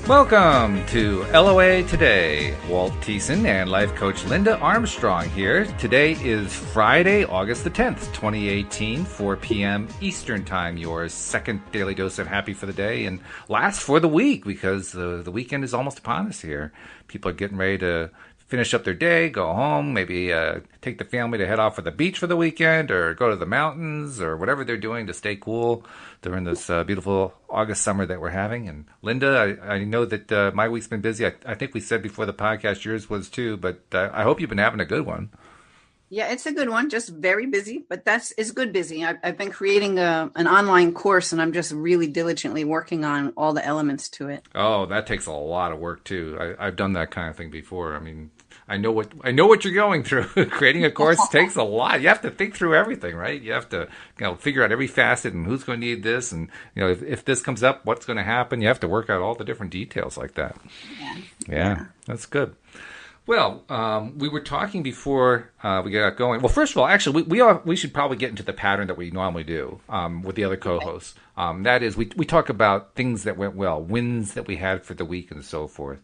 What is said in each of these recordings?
Welcome to LOA Today. Walt Thiessen and life coach Linda Armstrong here. Today is Friday, August the 10th, 2018, 4 p.m. Eastern Time, your second daily dose of happy for the day and last for the week because the weekend is almost upon us here. People are getting ready to finish up their day, go home, maybe take the family to head off for the beach for the weekend or go to the mountains or whatever they're doing to stay cool during this beautiful August summer that we're having. And Linda, I know that my week's been busy. I think we said before the podcast yours was too, but I hope you've been having a good one. Yeah, it's a good one. Just very busy, but it's good busy. I've been creating an online course, and I'm just really diligently working on all the elements to it. Oh, that takes a lot of work too. I've done that kind of thing before. I mean, I know what you're going through. Creating a course takes a lot. You have to think through everything, right? You have to, figure out every facet and who's going to need this, and if this comes up, what's going to happen. You have to work out all the different details like that. Yeah, that's good. Well, we were talking before we got going. Well, first of all, actually, we should probably get into the pattern that we normally do with the other co-hosts. That is, we talk about things that went well, wins that we had for the week, and so forth.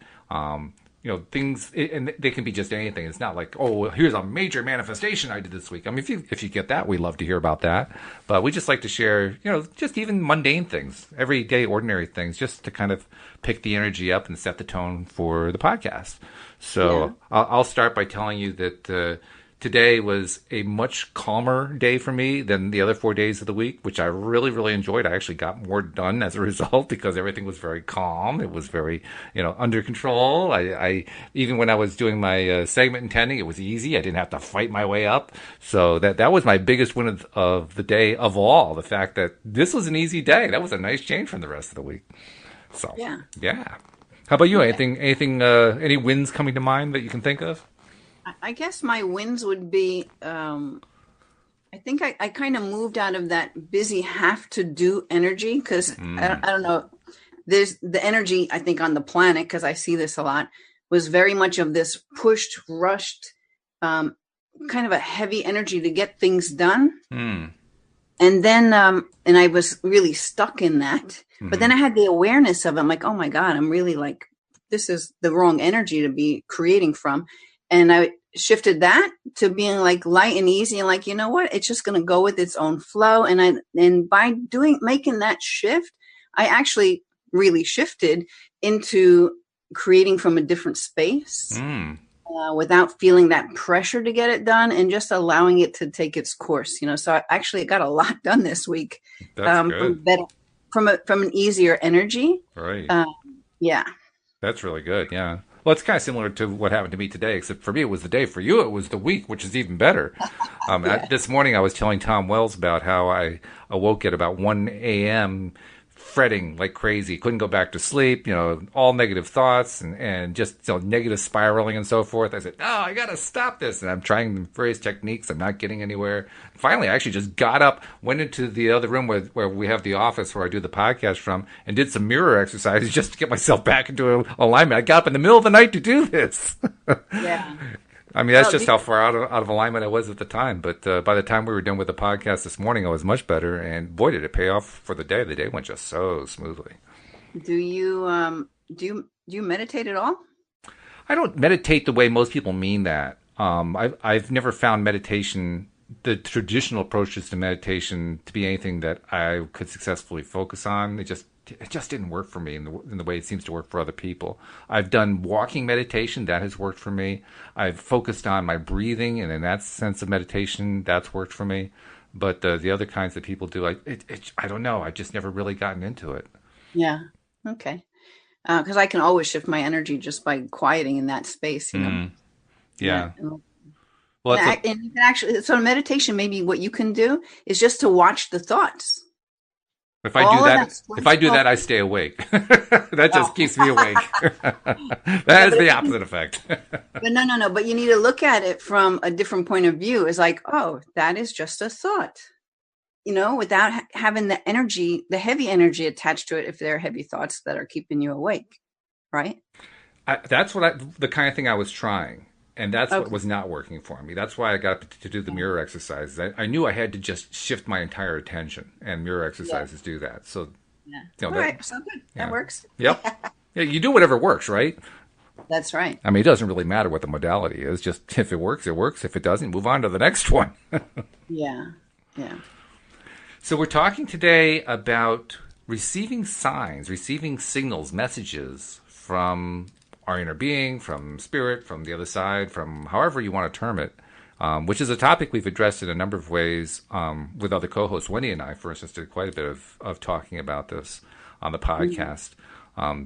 Things, and they can be just anything. It's not like, oh, here's a major manifestation I did this week. I mean, if you get that, we love to hear about that. But we just like to share, just even mundane things, everyday, ordinary things, just to kind of pick the energy up and set the tone for the podcast. So I'll start by telling you that today was a much calmer day for me than the other 4 days of the week, which I really, really enjoyed. I actually got more done as a result because everything was very calm. It was very, under control. I even when I was doing my segment intending, it was easy. I didn't have to fight my way up. So that was my biggest win of the day of all. The fact that this was an easy day. That was a nice change from the rest of the week. So yeah. How about you? Anything? Any wins coming to mind that you can think of? I guess my wins would be, I think I kind of moved out of that busy have to do energy because I don't know. There's the energy, I think, on the planet, because I see this a lot, was very much of this pushed, rushed, kind of a heavy energy to get things done. And then, and I was really stuck in that. But then I had the awareness of it. I'm like, oh my God, I'm really like, this is the wrong energy to be creating from. And I shifted that to being like light and easy and like, you know what, it's just going to go with its own flow. And by making that shift, I actually really shifted into creating from a different space without feeling that pressure to get it done and just allowing it to take its course. So I actually got a lot done this week. That's good. From an easier energy. Right. Yeah. That's really good. Yeah. Well, it's kind of similar to what happened to me today, except for me, it was the day. For you, it was the week, which is even better. This morning, I was telling Tom Wells about how I awoke at about 1 a.m., fretting like crazy, couldn't go back to sleep, all negative thoughts and just negative spiraling and so forth. I said, no, I got to stop this. And I'm trying various techniques. I'm not getting anywhere. Finally, I actually just got up, went into the other room where we have the office where I do the podcast from, and did some mirror exercises just to get myself back into alignment. I got up in the middle of the night to do this. Yeah. I mean, that's just how far out of alignment I was at the time. But by the time we were done with the podcast this morning, I was much better. And boy, did it pay off for the day. The day went just so smoothly. Do you meditate at all? I don't meditate the way most people mean that. I've never found meditation, the traditional approaches to meditation, to be anything that I could successfully focus on. It just didn't work for me in the way it seems to work for other people. I've done walking meditation. That has worked for me. I've focused on my breathing, and in that sense of meditation, that's worked for me. But the other kinds that people do, I don't know. I've just never really gotten into it. Yeah. Okay. Because I can always shift my energy just by quieting in that space, Yeah. Well, and you can actually, so meditation, maybe what you can do is just to watch the thoughts. If I do that, I stay awake. That just keeps me awake. That has the opposite effect. But no. But you need to look at it from a different point of view. It's like, oh, that is just a thought, without having the energy, the heavy energy attached to it. If there are heavy thoughts that are keeping you awake, right? That's the kind of thing I was trying. And that's what was not working for me. That's why I got to do the mirror exercises. I knew I had to just shift my entire attention, and mirror exercises do that. So, all right, so good. Yeah. That works. Yep. Yeah, you do whatever works, right? That's right. I mean, it doesn't really matter what the modality is. Just if it works, it works. If it doesn't, move on to the next one. Yeah. Yeah. So we're talking today about receiving signs, receiving signals, messages from our inner being, from spirit, from the other side, from however you want to term it, which is a topic we've addressed in a number of ways with other co-hosts. Wendy and I, for instance, did quite a bit of talking about this on the podcast.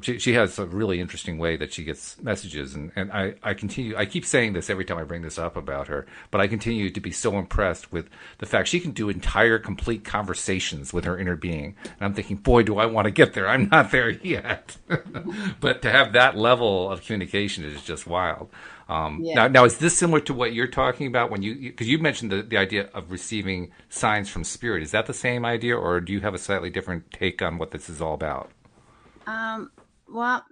She has a really interesting way that she gets messages, and I keep saying this every time I bring this up about her, but I continue to be so impressed with the fact she can do entire, complete conversations with her inner being. And I'm thinking, boy, do I want to get there. I'm not there yet. But to have that level of communication is just wild. Now, is this similar to what you're talking about when because you mentioned the idea of receiving signs from spirit? Is that the same idea, or do you have a slightly different take on what this is all about? Well,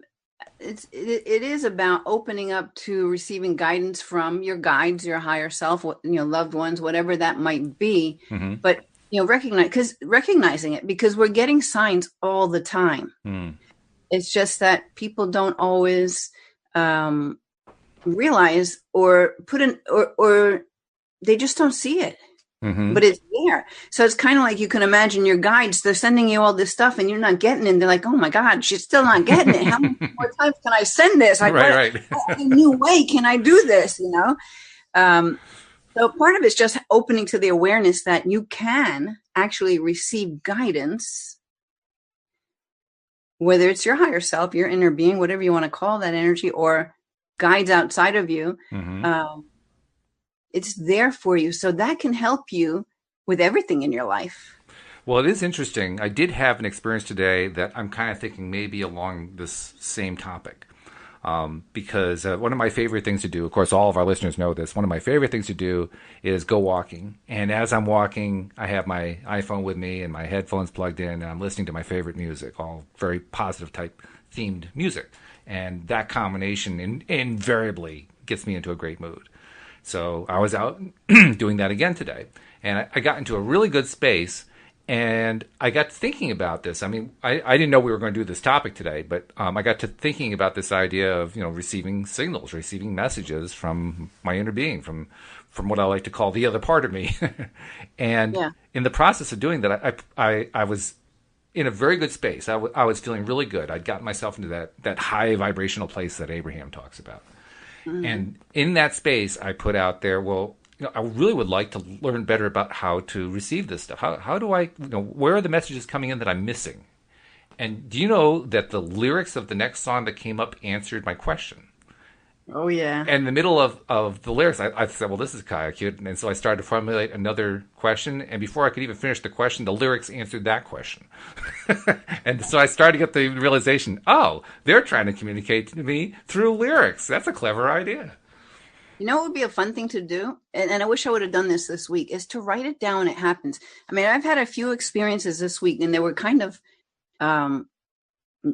it is about opening up to receiving guidance from your guides, your higher self, loved ones, whatever that might be. Mm-hmm. But recognizing it, because we're getting signs all the time. It's just that people don't always realize or put in, or they just don't see it. Mm-hmm. But it's there. So it's kind of like you can imagine your guides, they're sending you all this stuff and you're not getting it. And they're like, oh my God, she's still not getting it. How many more times can I send this? Right. What new way can I do this? So part of it's just opening to the awareness that you can actually receive guidance, whether it's your higher self, your inner being, whatever you want to call that energy, or guides outside of you. Mm-hmm. It's there for you. So that can help you with everything in your life. Well, it is interesting. I did have an experience today that I'm kind of thinking maybe along this same topic. Because one of my favorite things to do, of course, all of our listeners know this, one of my favorite things to do is go walking. And as I'm walking, I have my iPhone with me and my headphones plugged in, and I'm listening to my favorite music, all very positive type themed music. And that combination invariably gets me into a great mood. So I was out doing that again today, and I got into a really good space, and I got thinking about this. I mean, I didn't know we were going to do this topic today, but I got to thinking about this idea of, receiving signals, receiving messages from my inner being, from what I like to call the other part of me. And in the process of doing that, I was in a very good space. I was feeling really good. I'd gotten myself into that high vibrational place that Abraham talks about. Mm-hmm. And in that space, I put out there, I really would like to learn better about how to receive this stuff. How do I, where are the messages coming in that I'm missing? And do you know that the lyrics of the next song that came up answered my question? Oh, yeah. And in the middle of the lyrics, I said, well, this is kind of cute. And so I started to formulate another question. And before I could even finish the question, the lyrics answered that question. And so I started to get the realization, they're trying to communicate to me through lyrics. That's a clever idea. You know what would be a fun thing to do? And I wish I would have done this week, is to write it down when it happens. I mean, I've had a few experiences this week, and they were kind of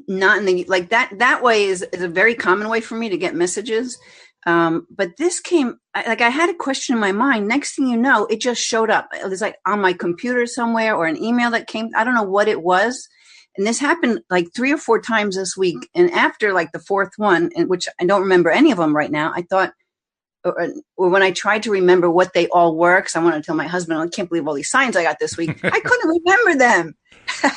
not in the, like that way is a very common way for me to get messages. But this came, I had a question in my mind. Next thing you know, it just showed up. It was like on my computer somewhere, or an email that came. I don't know what it was. And this happened like 3 or 4 times this week. And after like the 4th one, in which I don't remember any of them right now, I thought, or when I tried to remember what they all were, because I wanted to tell my husband, I can't believe all these signs I got this week. I couldn't remember them.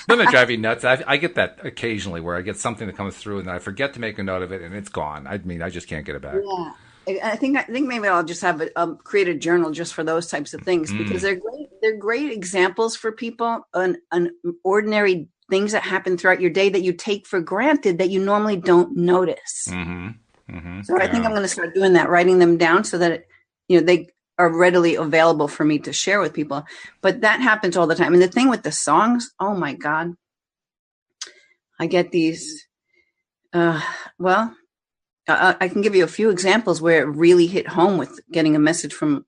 Doesn't it drive you nuts? I get that occasionally, where I get something that comes through and I forget to make a note of it, and it's gone. I mean, I just can't get it back. Yeah, I think maybe I'll just have create a journal just for those types of things, because they're great. They're great examples for people on ordinary things that happen throughout your day that you take for granted that you normally don't notice. Mm-hmm. Mm-hmm. So I think I'm going to start doing that, writing them down so that they are readily available for me to share with people. But that happens all the time. And the thing with the songs, oh my God, I get these. I can give you a few examples where it really hit home with getting a message from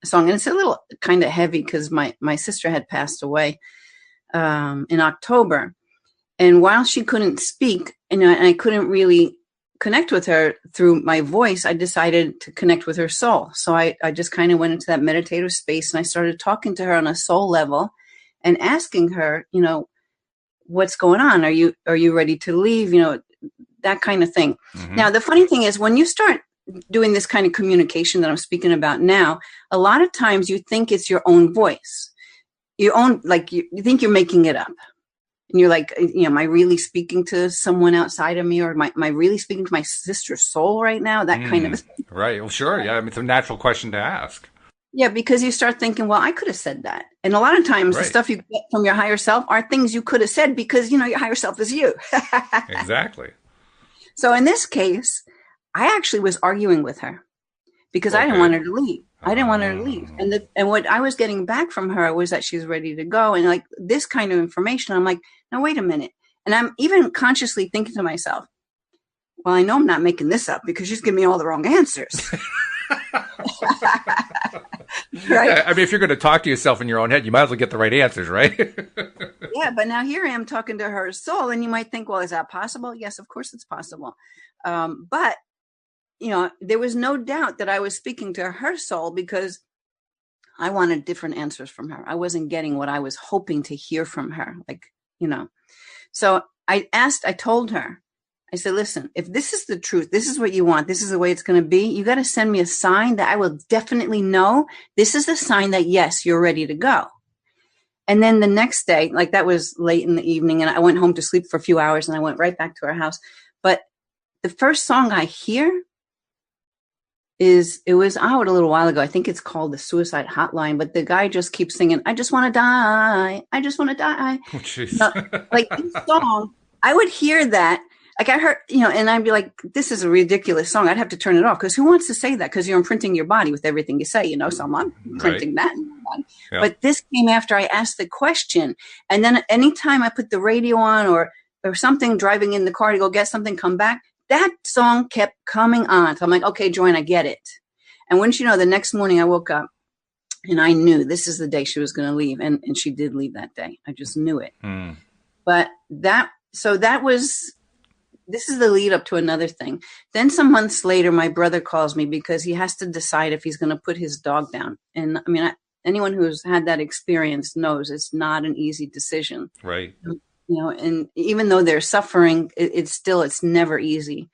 a song. And it's a little kind of heavy because my sister had passed away in October. And while she couldn't speak, and I couldn't really connect with her through my voice, I decided to connect with her soul. So I just kind of went into that meditative space, and I started talking to her on a soul level and asking her, what's going on? Are you ready to leave? that kind of thing. Mm-hmm. Now, the funny thing is when you start doing this kind of communication that I'm speaking about now, a lot of times you think it's your own voice, your own, like you think you're making it up. And you're like, am I really speaking to someone outside of me, or am I really speaking to my sister's soul right now? That kind of thing. Right. Well, sure. Yeah. I mean, it's a natural question to ask. Yeah, because you start thinking, well, I could have said that. And a lot of times the stuff you get from your higher self are things you could have said because, your higher self is you. Exactly. So in this case, I actually was arguing with her because I didn't want her to leave. I didn't want her to leave. And what I was getting back from her was that she's ready to go. And like this kind of information, I'm like, now, wait a minute. And I'm even consciously thinking to myself, well, I know I'm not making this up because she's giving me all the wrong answers. Right? Yeah, I mean, if you're going to talk to yourself in your own head, you might as well get the right answers, right? Yeah, but now here I am talking to her soul, and you might think, well, is that possible? Yes, of course it's possible. But, there was no doubt that I was speaking to her soul because I wanted different answers from her. I wasn't getting what I was hoping to hear from her, So I told her, I said, listen, if this is the truth, this is what you want, this is the way it's going to be, you got to send me a sign that I will definitely know this is the sign that, yes, you're ready to go. And then the next day, like that was late in the evening, and I went home to sleep for a few hours, and I went right back to her house. But the first song I hear it was out a little while ago. I think it's called The Suicide Hotline, but the guy just keeps singing, I just want to die. I just want to die. Oh, jeez. Like this song, I would hear that. Like I heard, and I'd be like, this is a ridiculous song. I'd have to turn it off because who wants to say that? Because you're imprinting your body with everything you say, so I'm imprinting that in my body. Yeah. But this came after I asked the question. And then anytime I put the radio on or something, driving in the car to go get something, come back, that song kept coming on. So I'm like, okay, Joanne, I get it. And wouldn't you know, the next morning I woke up and I knew this is the day she was going to leave. And she did leave that day. I just knew it. But this is the lead up to another thing. Then some months later, my brother calls me because he has to decide if he's going to put his dog down. And I mean, anyone who's had that experience knows it's not an easy decision. Right. And even though they're suffering, it's never easy.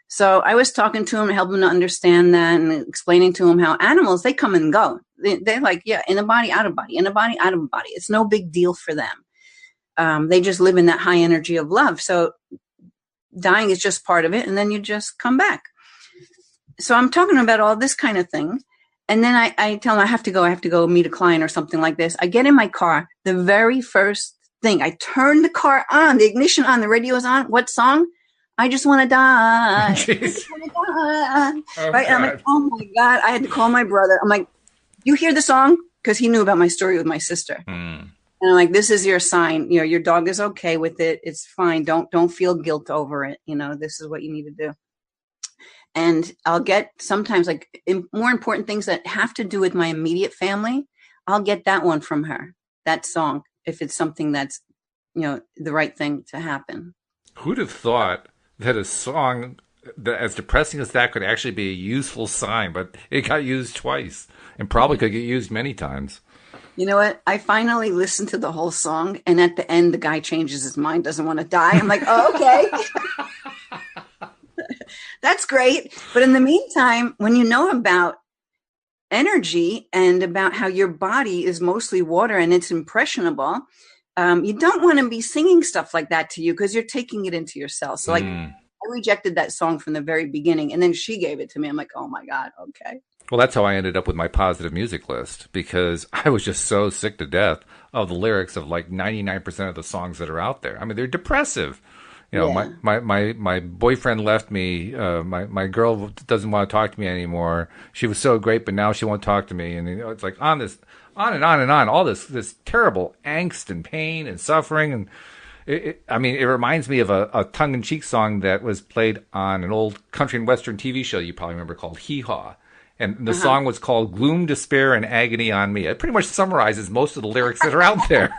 So I was talking to him, helping him to understand that and explaining to him how animals, they come and go. They're like, yeah, in a body, out of body, in a body, out of body. It's no big deal for them. They just live in that high energy of love. So dying is just part of it. And then you just come back. So I'm talking about all this kind of thing. And then I tell him I have to go meet a client or something like this. I get in my car. The very first thing, I turn the car on, the ignition on, the radio is on. What song? I just want to die. I just want to die. Right? And I'm like, oh my God. I had to call my brother. I'm like, you hear the song? Because he knew about my story with my sister. And I'm like, this is your sign. Your dog is okay with it. It's fine. Don't feel guilt over it. This is what you need to do. And I'll get sometimes more important things that have to do with my immediate family. I'll get that one from her, that song, if it's something that's, the right thing to happen. Who'd have thought that a song that, as depressing as that, could actually be a useful sign, but it got used twice and probably could get used many times. You know what? I finally listened to the whole song, and at the end, the guy changes his mind, doesn't want to die. I'm like, oh, okay. That's great. But in the meantime, when you know about energy and about how your body is mostly water and it's impressionable, you don't want to be singing stuff like that to you because you're taking it into yourself. So I rejected that song from the very beginning, and then she gave it to me. I'm like, oh my God, okay. Well, that's how I ended up with my positive music list, because I was just so sick to death of the lyrics of like 99% of the songs that are out there. I mean, they're depressive. My boyfriend left me. My girl doesn't want to talk to me anymore. She was so great, but now she won't talk to me. And it's like on and on and on. All this terrible angst and pain and suffering. And it reminds me of a tongue-in-cheek song that was played on an old country and western TV show you probably remember called Hee Haw. And the song was called Gloom, Despair, and Agony on Me. It pretty much summarizes most of the lyrics that are out there.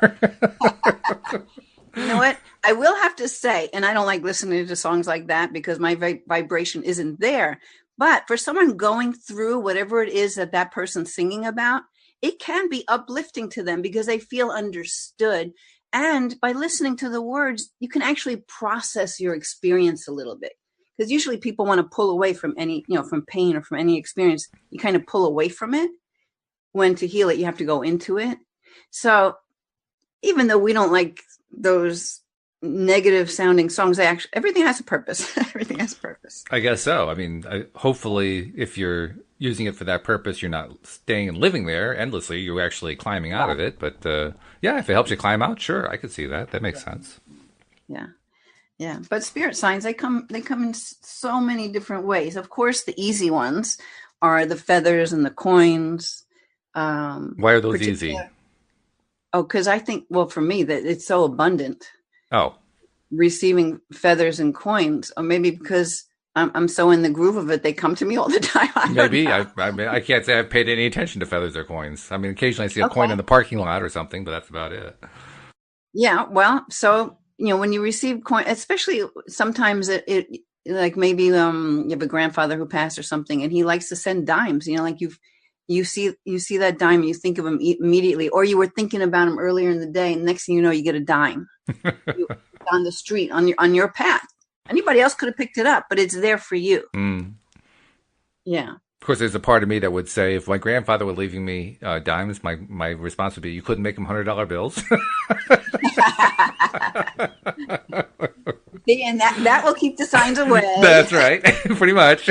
You know what? I will have to say, and I don't like listening to songs like that because my vibration isn't there. But for someone going through whatever it is that person's singing about, it can be uplifting to them because they feel understood. And by listening to the words, you can actually process your experience a little bit. Because usually people want to pull away from any, from pain or from any experience. You kind of pull away from it. When to heal it, you have to go into it. So even though we don't like those negative sounding songs, everything has a purpose. Everything has a purpose. I guess so. I mean, hopefully if you're using it for that purpose, you're not staying and living there endlessly. You're actually climbing out of it. But if it helps you climb out, sure, I could see that. That makes sense. Yeah. Yeah. But spirit signs, they come in so many different ways. Of course, the easy ones are the feathers and the coins. Why are those easy? Oh, because I think, for me, that it's so abundant. Oh. Receiving feathers and coins, or maybe because I'm so in the groove of it, they come to me all the time. Maybe. I can't say I've paid any attention to feathers or coins. I mean, occasionally I see a coin in the parking lot or something, but that's about it. Yeah, well, so, when you receive coin, especially sometimes it like maybe you have a grandfather who passed or something, and he likes to send dimes, like you see that dime, you think of him immediately, or you were thinking about him earlier in the day, and next thing you know, you get a dime on the street, on your path. Anybody else could have picked it up, but it's there for you. Mm. Yeah. Of course, there's a part of me that would say, if my grandfather were leaving me dimes, my response would be, you couldn't make him $100 bills. See, and that will keep the signs away. That's right. Pretty much.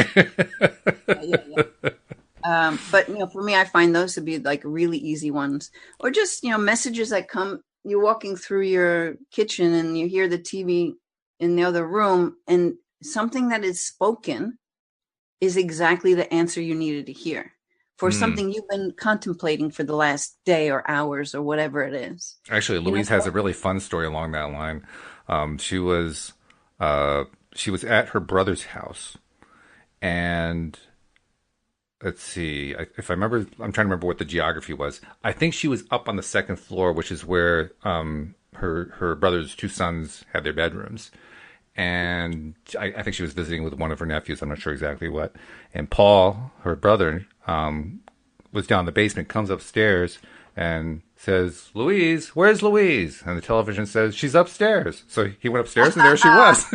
Yeah. But, for me, I find those to be like really easy ones. Or just, messages that come, you're walking through your kitchen and you hear the TV in the other room, and something that is spoken is exactly the answer you needed to hear for something you've been contemplating for the last day or hours or whatever it is. Actually, Louise has a really fun story along that line. She was at her brother's house, and let's see, if I remember, I'm trying to remember what the geography was. I think she was up on the second floor, which is where her brother's two sons had their bedrooms. And I think she was visiting with one of her nephews. I'm not sure exactly what. And Paul, her brother, was down in the basement, comes upstairs and says, "Louise, where's Louise?" And the television says, "She's upstairs." So he went upstairs and there she was.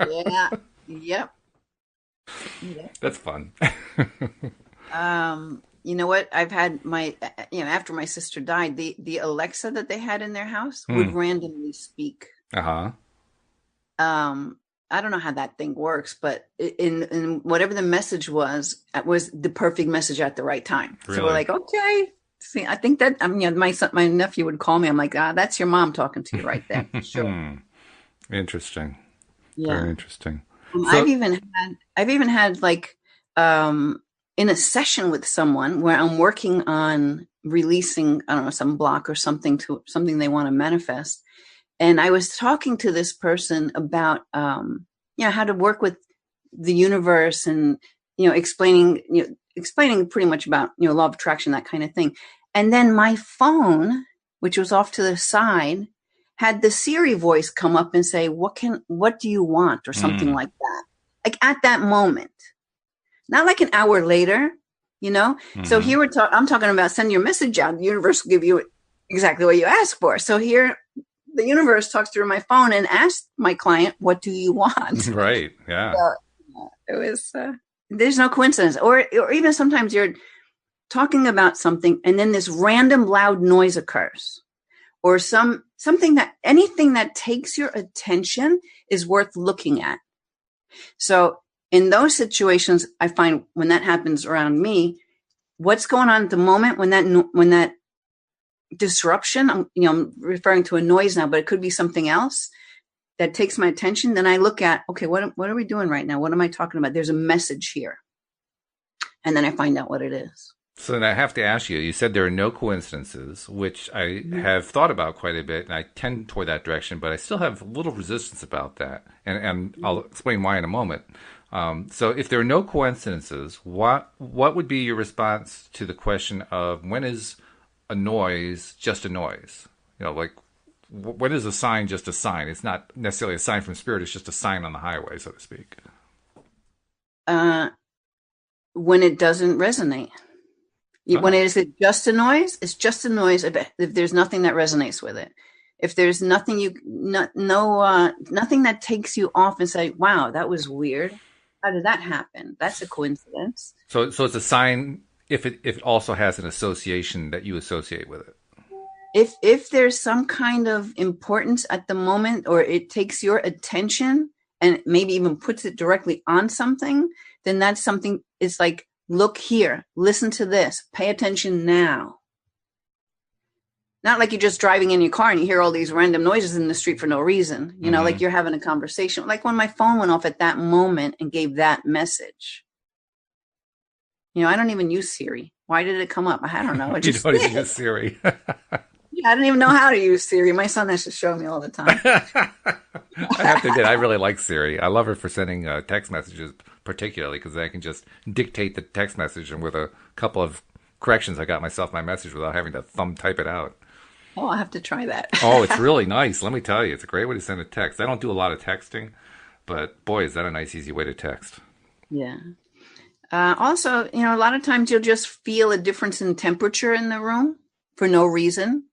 Yeah. Yep. That's fun. You know what? I've had after my sister died, the Alexa that they had in their house would randomly speak. Uh-huh. I don't know how that thing works, but in whatever the message was, it was the perfect message at the right time. Really? So we're like, okay. See, I think that my nephew would call me. I'm like, that's your mom talking to you right there. Sure. Interesting. Yeah. Very interesting. I've even had like in a session with someone where I'm working on releasing, I don't know, some block or something they want to manifest. And I was talking to this person about, how to work with the universe and, explaining pretty much about, law of attraction, that kind of thing. And then my phone, which was off to the side, had the Siri voice come up and say, what do you want? Or something like that. Like at that moment, not like an hour later, So here I'm talking about send your message out. The universe will give you exactly what you ask for. So here, the universe talks through my phone and asks my client, "What do you want?" Right. Yeah. So, it was. There's no coincidence, or even sometimes you're talking about something, and then this random loud noise occurs, or anything that takes your attention is worth looking at. So in those situations, I find when that happens around me, what's going on at the moment when that disruption, I'm referring to a noise now, but it could be something else that takes my attention. Then I look at, okay, what are we doing right now? What am I talking about? There's a message here. And then I find out what it is. So then I have to ask you said there are no coincidences, which I have thought about quite a bit, and I tend toward that direction, but I still have a little resistance about that. And I'll explain why in a moment. So if there are no coincidences, what would be your response to the question of when is a noise just a noise? Like when is a sign just a sign? It's not necessarily a sign from spirit. It's just a sign on the highway, so to speak. When it doesn't resonate. When Oh. it is just a noise, it's just a noise if there's nothing that resonates with it. If there's nothing nothing that takes you off and say, wow, that was weird. How did that happen? That's a coincidence. So it's a sign if it also has an association that you associate with it. If there's some kind of importance at the moment, or it takes your attention and maybe even puts it directly on something, then that's something. It's like, look here, listen to this, pay attention now. Not like you're just driving in your car and you hear all these random noises in the street for no reason, like you're having a conversation. Like when my phone went off at that moment and gave that message. I don't even use Siri. Why did it come up? I don't know. It You just don't even use Siri. I don't even know how to use Siri. My son has to show me all the time. I have to admit, I really like Siri. I love her for sending text messages, particularly because I can just dictate the text message, and with a couple of corrections, I got myself my message without having to thumb type it out. Oh, I'll have to try that. Oh, it's really nice. Let me tell you, it's a great way to send a text. I don't do a lot of texting, but boy, is that a nice, easy way to text. Yeah. Also, a lot of times you'll just feel a difference in temperature in the room for no reason.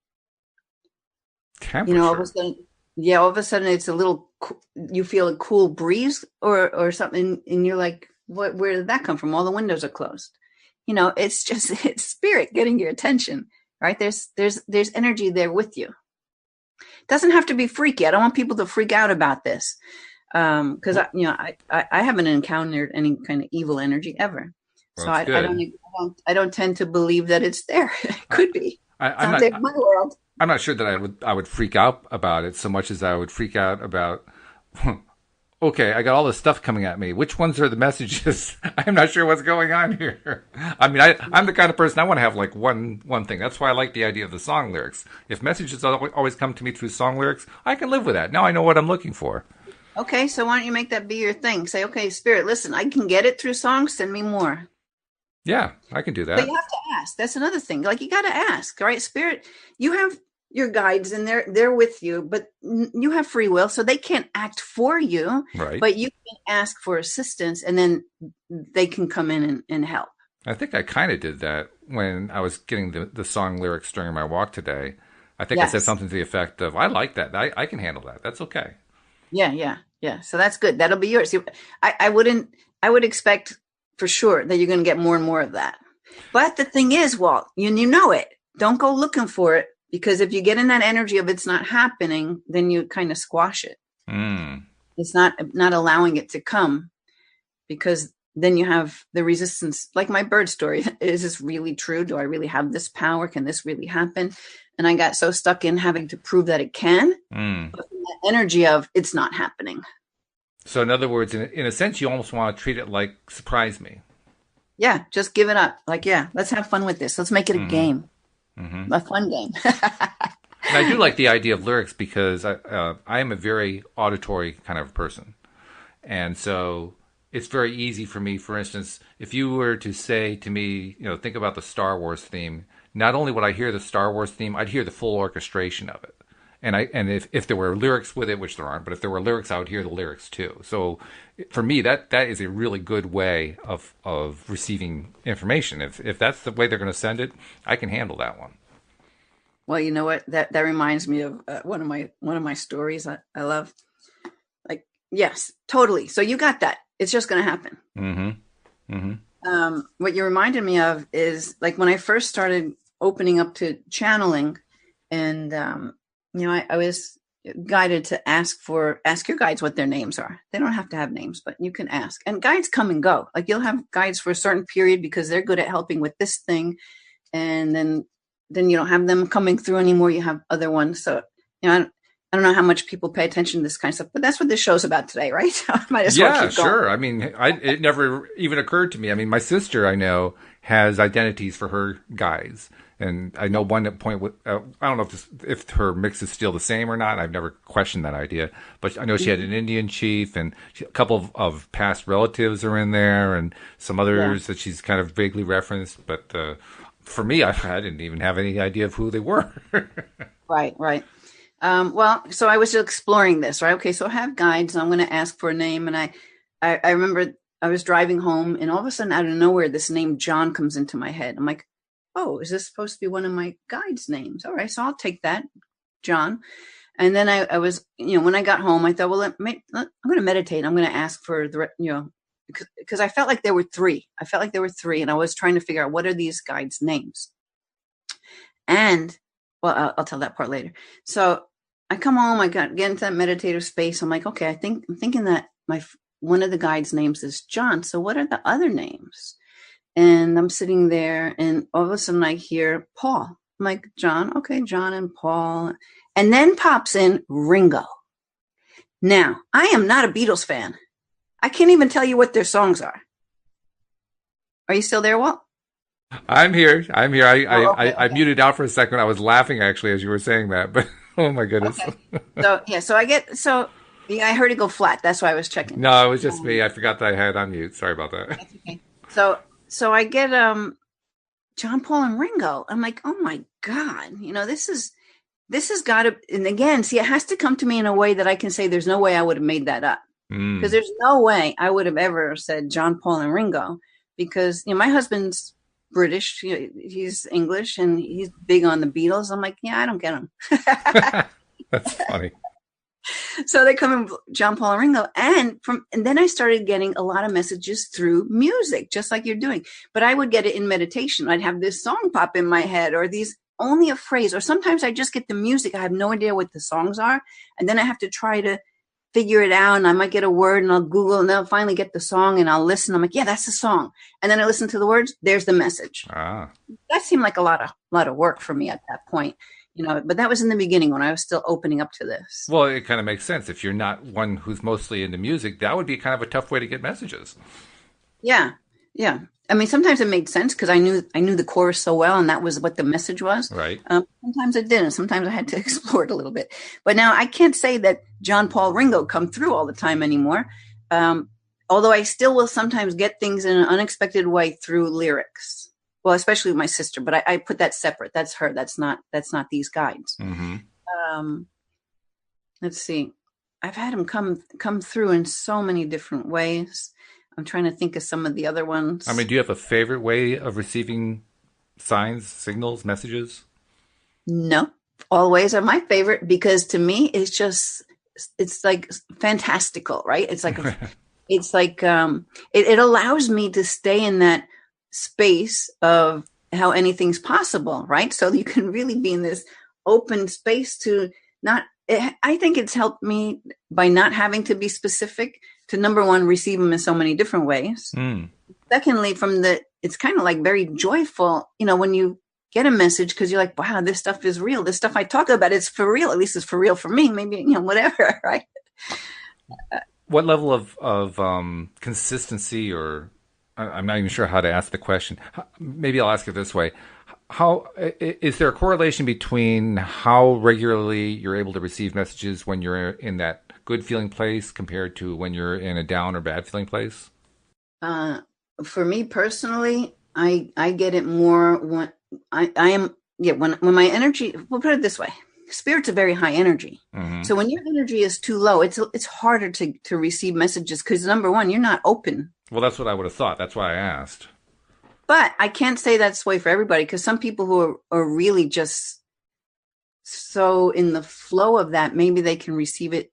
Temperature. All of a sudden it's a little, you feel a cool breeze or something, and you're like, where did that come from? All the windows are closed. It's spirit getting your attention, right? There's energy there with you. It doesn't have to be freaky. I don't want people to freak out about this. Because I haven't encountered any kind of evil energy ever, so I don't tend to believe that it's there. It could be. I'm not there in my world. I'm not sure that I would freak out about it so much as I would freak out about. Okay, I got all this stuff coming at me. Which ones are the messages? I'm not sure what's going on here. I mean, I'm the kind of person I want to have like one thing. That's why I like the idea of the song lyrics. If messages always come to me through song lyrics, I can live with that. Now I know what I'm looking for. Okay, so why don't you make that be your thing? Say, okay, Spirit, listen, I can get it through songs. Send me more. Yeah, I can do that. But you have to ask. That's another thing. Like, you got to ask, right? Spirit, you have your guides and they're with you, but you have free will, so they can't act for you. Right. But you can ask for assistance, and then they can come in and help. I think I kind of did that when I was getting the song lyrics during my walk today. I think I said something to the effect of, I like that. I can handle that. That's okay. Yeah. So that's good. That'll be yours. I would expect for sure that you're going to get more and more of that. But the thing is, Walt, you know it. Don't go looking for it, because if you get in that energy of it's not happening, then you kind of squash it. It's not allowing it to come, because then you have the resistance. Like my bird story. Is this really true? Do I really have this power? Can this really happen? And I got so stuck in having to prove that it can. But the energy of it's not happening. So in other words, in a sense, you almost want to treat it like surprise me. Yeah, just give it up. Like, yeah, let's have fun with this. Let's make it a game. A fun game. And I do like the idea of lyrics because I am a very auditory kind of person. And so it's very easy for me, for instance, if you were to say to me, think about the Star Wars theme, not only would I hear the Star Wars theme, I'd hear the full orchestration of it. And if there were lyrics with it, which there aren't, but if there were lyrics, I would hear the lyrics too. So for me, that is a really good way of receiving information. If that's the way they're going to send it, I can handle that one. Well, you know what? That reminds me of one of my stories I love. Like, yes, totally. So you got that. It's just going to happen. What you reminded me of is like when I first started opening up to channeling, and I was guided to ask your guides what their names are. They don't have to have names, but you can ask. And guides come and go. Like, you'll have guides for a certain period because they're good at helping with this thing, and then you don't have them coming through anymore. You have other ones. So I don't know how much people pay attention to this kind of stuff, but that's what this show's about today, right? Might as well keep going. Sure. I mean, it never even occurred to me. I mean, my sister, I know, has identities for her guides. And I know one point, I don't know if her mix is still the same or not. I've never questioned that idea. But I know she had an Indian chief, and a couple of past relatives are in there, and some others that she's kind of vaguely referenced. But for me, I didn't even have any idea of who they were. Right. Well, so I was exploring this, right? Okay, so I have guides, and I'm going to ask for a name. And I remember I was driving home, and all of a sudden, out of nowhere, this name John comes into my head. I'm like, oh, is this supposed to be one of my guides' names? All right, so I'll take that, John. And then I was, when I got home, I thought, well, I'm going to meditate. I'm going to ask for because I felt like there were three. And I was trying to figure out what are these guides' names. And, well, I'll tell that part later. So I come home, I get into that meditative space. I'm like, okay, I'm thinking that one of the guides' names is John. So what are the other names? And I'm sitting there, and all of a sudden I hear Paul. I'm like, John, okay, John and Paul. And then pops in Ringo. Now, I am not a Beatles fan. I can't even tell you what their songs are. Are you still there, Walt? I'm here. Okay. I muted out for a second. I was laughing actually as you were saying that, but oh my goodness. Okay. I heard it go flat. That's why I was checking. No, it was just me. I forgot that I had on mute. Sorry about that. That's okay. So I get John, Paul, and Ringo. I'm like, oh my God, this has got to, and again, see, it has to come to me in a way that I can say there's no way I would have made that up. Because there's no way I would have ever said John, Paul, and Ringo, because my husband's British, he's English, and he's big on the Beatles. I'm like, yeah, I don't get them. That's funny. So they come in John, Paul, and Ringo, and then I started getting a lot of messages through music, just like you're doing. But I would get it in meditation. I'd have this song pop in my head, or only a phrase, or sometimes I just get the music. I have no idea what the songs are, and then I have to try to figure it out, and I might get a word, and I'll Google, and then I'll finally get the song, and I'll listen. I'm like, yeah, that's the song. And then I listen to the words. There's the message. That seemed like a lot of work for me at that point. But that was in the beginning when I was still opening up to this. Well, it kind of makes sense. If you're not one who's mostly into music, that would be kind of a tough way to get messages. Yeah. I mean, sometimes it made sense because I knew the chorus so well, and that was what the message was. Right. Sometimes it didn't. Sometimes I had to explore it a little bit. But now I can't say that John, Paul, Ringo come through all the time anymore. Although I still will sometimes get things in an unexpected way through lyrics. Well, especially with my sister, but I put that separate. That's her. That's not these guides. Mm-hmm. Let's see. I've had them come through in so many different ways. I'm trying to think of some of the other ones. I mean, do you have a favorite way of receiving signs, signals, messages? No, all ways are my favorite because to me, it's like fantastical, right? It's like, it allows me to stay in that space of how anything's possible, right? So you can really be in this open space to I think it's helped me by not having to be specific to, number one, receive them in so many different ways. Secondly, it's kind of like very joyful, when you get a message because you're like, wow, this stuff is real. This stuff I talk about, it's for real. At least it's for real for me. Maybe, whatever, right? What level of consistency, or I'm not even sure how to ask the question. Maybe I'll ask it this way. How is there a correlation between how regularly you're able to receive messages when you're in that good feeling place compared to when you're in a down or bad feeling place? For me personally, I get it more when when my energy, we'll put it this way. Spirit's a very high energy. Mm-hmm. So when your energy is too low, it's harder to receive messages because, number one, you're not open. Well, that's what I would have thought. That's why I asked. But I can't say that's the way for everybody because some people who are really just so in the flow of that, maybe they can receive it.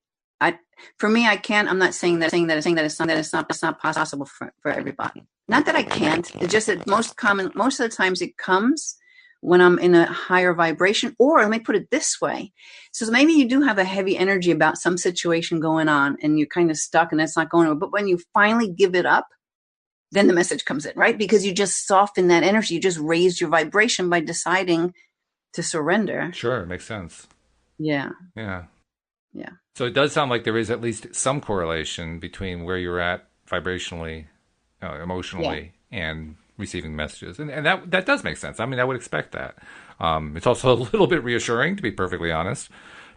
For me, I can't. I'm not saying that it's not possible for everybody. Not that I can't. It's just that most of the times it comes when I'm in a higher vibration, or let me put it this way. So maybe you do have a heavy energy about some situation going on and you're kind of stuck and it's not going on. But when you finally give it up, then the message comes in, right? Because you just soften that energy. You just raised your vibration by deciding to surrender. Sure. It makes sense. Yeah. Yeah. Yeah. So it does sound like there is at least some correlation between where you're at vibrationally, emotionally, and receiving messages. And that does make sense. I mean, I would expect that. It's also a little bit reassuring, to be perfectly honest,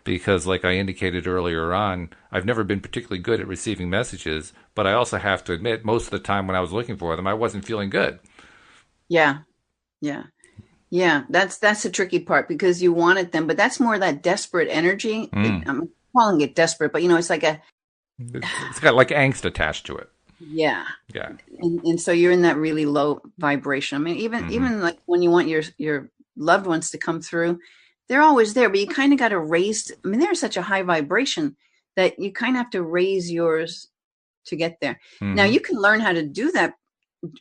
because like I indicated earlier on, I've never been particularly good at receiving messages, but I also have to admit most of the time when I was looking for them, I wasn't feeling good. Yeah. Yeah. Yeah. That's the tricky part because you wanted them, but that's more that desperate energy. I'm calling it desperate, but it's like it's got like angst attached to it. Yeah. Yeah. And so you're in that really low vibration. I mean, Hmm. even like when you want your loved ones to come through, they're always there, but you kind of got to raise. I mean, they're such a high vibration that you kind of have to raise yours to get there. Now Hmm. you can learn how to do that.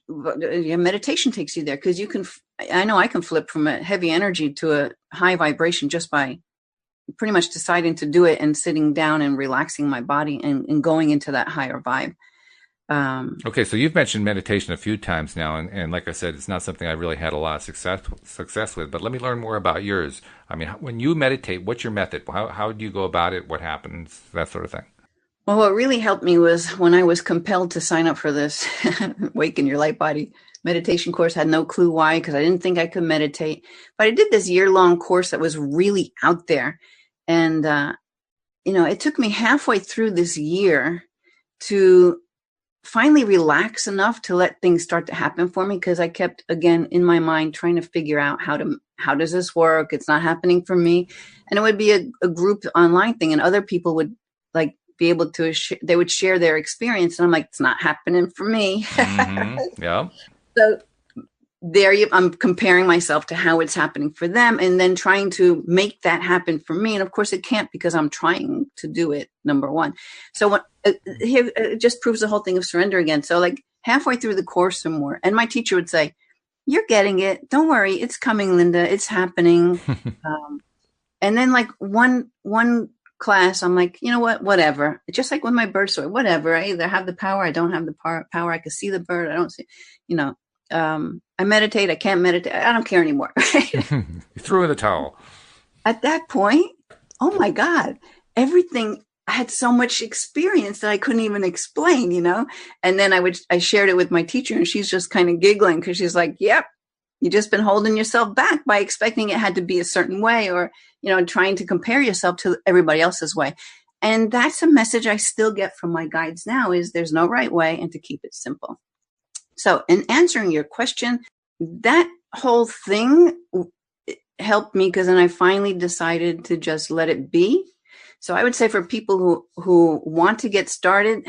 Your meditation takes you there because you can. I know I can flip from a heavy energy to a high vibration just by pretty much deciding to do it and sitting down and relaxing my body and going into that higher vibe. Um, Okay, so you've mentioned meditation a few times now, and like I said, it's not something I really had a lot of success with. But let me learn more about yours. I mean, when you meditate, what's your method? How do you go about it? What happens? That sort of thing. Well, what really helped me was when I was compelled to sign up for this Waken Your Light Body meditation course. I had no clue why, because I didn't think I could meditate. But I did this year-long course that was really out there. And, it took me halfway through this year to finally relax enough to let things start to happen for me, because I kept, again, in my mind trying to figure out how does this work? It's not happening for me. And it would be a group online thing, and other people would like be able to they would share their experience, and I'm like, it's not happening for me. Hmm. Yeah. So I'm comparing myself to how it's happening for them, and then trying to make that happen for me. And of course it can't, because I'm trying to do it, number one. So here it just proves the whole thing of surrender again. So like halfway through the course or more, and my teacher would say, you're getting it, don't worry, it's coming, Linda, it's happening. And then like one class, I'm like, you know what, whatever. Just like with my bird story, whatever. I either have the power, I don't have the power. I can see the bird, I don't see, you know. I meditate, I can't meditate, I don't care anymore. You threw in the towel. At that point, oh my God, everything, I had so much experience that I couldn't even explain, And then I shared it with my teacher, and she's just kind of giggling, because she's like, yep, you just been holding yourself back by expecting it had to be a certain way, or, trying to compare yourself to everybody else's way. And that's a message I still get from my guides now, is there's no right way, and to keep it simple. So in answering your question, that whole thing helped me, because then I finally decided to just let it be. So I would say for people who want to get started,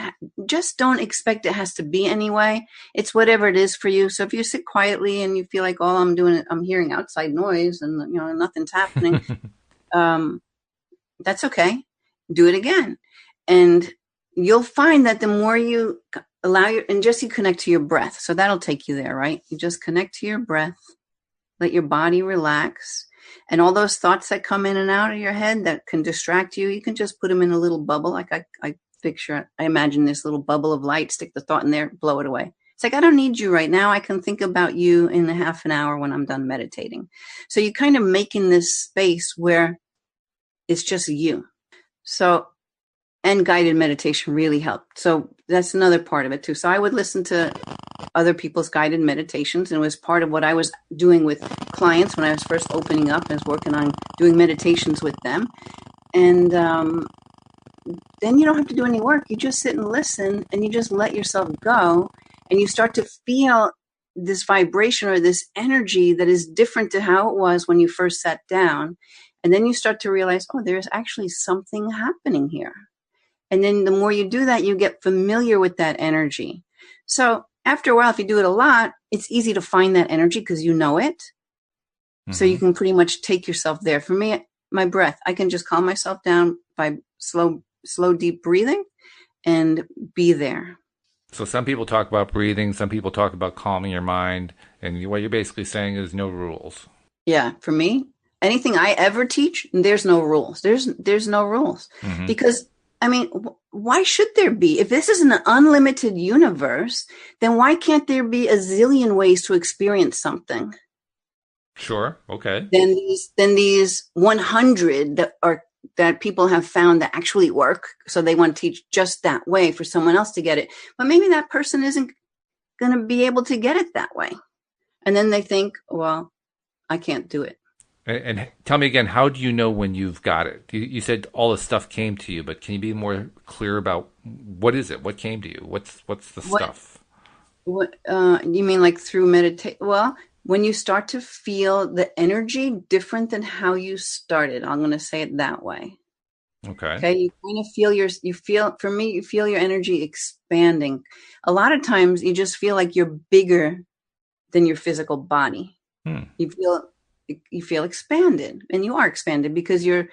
just don't expect it has to be anyway. It's whatever it is for you. So if you sit quietly and you feel like, oh, I'm hearing outside noise and nothing's happening, that's okay. Do it again. And you'll find that the more you allow and just you connect to your breath. So that'll take you there, right? You just connect to your breath, let your body relax. And all those thoughts that come in and out of your head that can distract you, you can just put them in a little bubble. Like I imagine this little bubble of light, stick the thought in there, blow it away. It's like, I don't need you right now. I can think about you in a half an hour when I'm done meditating. So you kind of making this space where it's just you. So, and guided meditation really helped. So that's another part of it too. So I would listen to other people's guided meditations, and it was part of what I was doing with clients when I was first opening up. I was working on doing meditations with them. And then you don't have to do any work. You just sit and listen, and you just let yourself go, and you start to feel this vibration or this energy that is different to how it was when you first sat down. And then you start to realize, oh, there's actually something happening here. And then the more you do that, you get familiar with that energy. So after a while, if you do it a lot, it's easy to find that energy because you know it. Mm-hmm. So you can pretty much take yourself there. For me, my breath, I can just calm myself down by slow, deep breathing and be there. So some people talk about breathing, some people talk about calming your mind, and what you're basically saying is no rules. Yeah, for me, anything I ever teach, there's no rules. There's no rules. Mm-hmm. Because, I mean, why should there be? If this is an unlimited universe, then why can't there be a zillion ways to experience something? Sure. Okay. Then these 100 that people have found that actually work. So they want to teach just that way for someone else to get it. But maybe that person isn't going to be able to get it that way. And then they think, well, I can't do it. And tell me again, how do you know when you've got it? You said all the stuff came to you, but can you be more clear about what is it? What came to you? What's the stuff? What you mean, like through meditation? Well, when you start to feel the energy different than how you started, I'm going to say it that way. Okay. Okay, you kind of feel for me, you feel your energy expanding. A lot of times you just feel like you're bigger than your physical body. Hmm. You feel expanded, and you are expanded because you're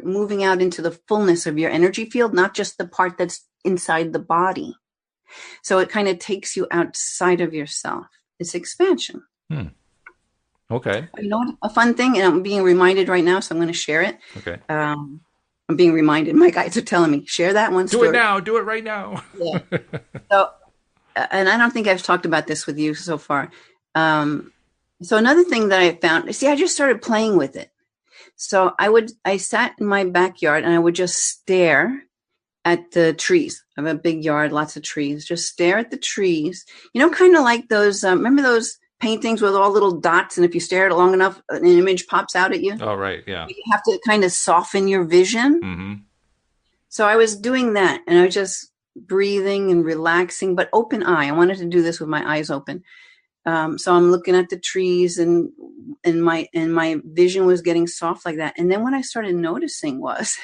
moving out into the fullness of your energy field, not just the part that's inside the body. So it kind of takes you outside of yourself. It's expansion. Hmm. Okay. You know, a fun thing, and I'm being reminded right now, so I'm going to share it. Okay. I'm being reminded. My guides are telling me, share that one Do it story. now. Do it right now. Yeah. So, and I don't think I've talked about this with you so far. So another thing that I found, see, I just started playing with it. So I sat in my backyard and I would just stare at the trees. I have a big yard, lots of trees. Just stare at the trees. You know, kind of like those, remember those paintings with all little dots, and if you stare at it long enough, an image pops out at you? Oh, right. Yeah. You have to kind of soften your vision. Mm-hmm. So I was doing that, and I was just breathing and relaxing, but open eye. I wanted to do this with my eyes open. So I'm looking at the trees, and my vision was getting soft like that. And then what I started noticing was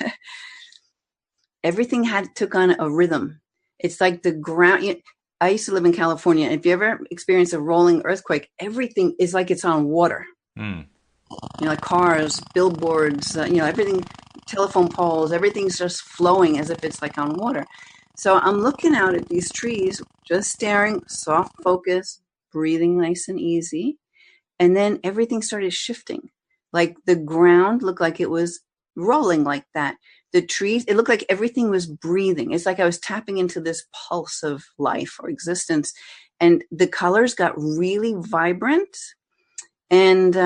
everything took on a rhythm. It's like the ground. I used to live in California. If you ever experience a rolling earthquake, everything is like it's on water. Mm. You know, like cars, billboards, everything, telephone poles, everything's just flowing as if it's like on water. So I'm looking out at these trees, just staring, soft focus, breathing nice and easy. And then everything started shifting. Like the ground looked like it was rolling like that. The trees, it looked like everything was breathing. It's like I was tapping into this pulse of life or existence. And the colors got really vibrant and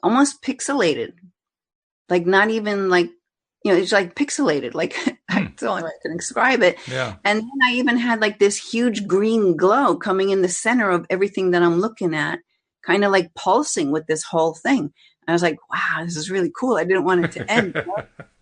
almost pixelated. Like not even like, it's like pixelated. Like that's the only way I can describe it. Yeah. And then I even had like this huge green glow coming in the center of everything that I'm looking at, kind of like pulsing with this whole thing. I was like, wow, this is really cool. I didn't want it to end.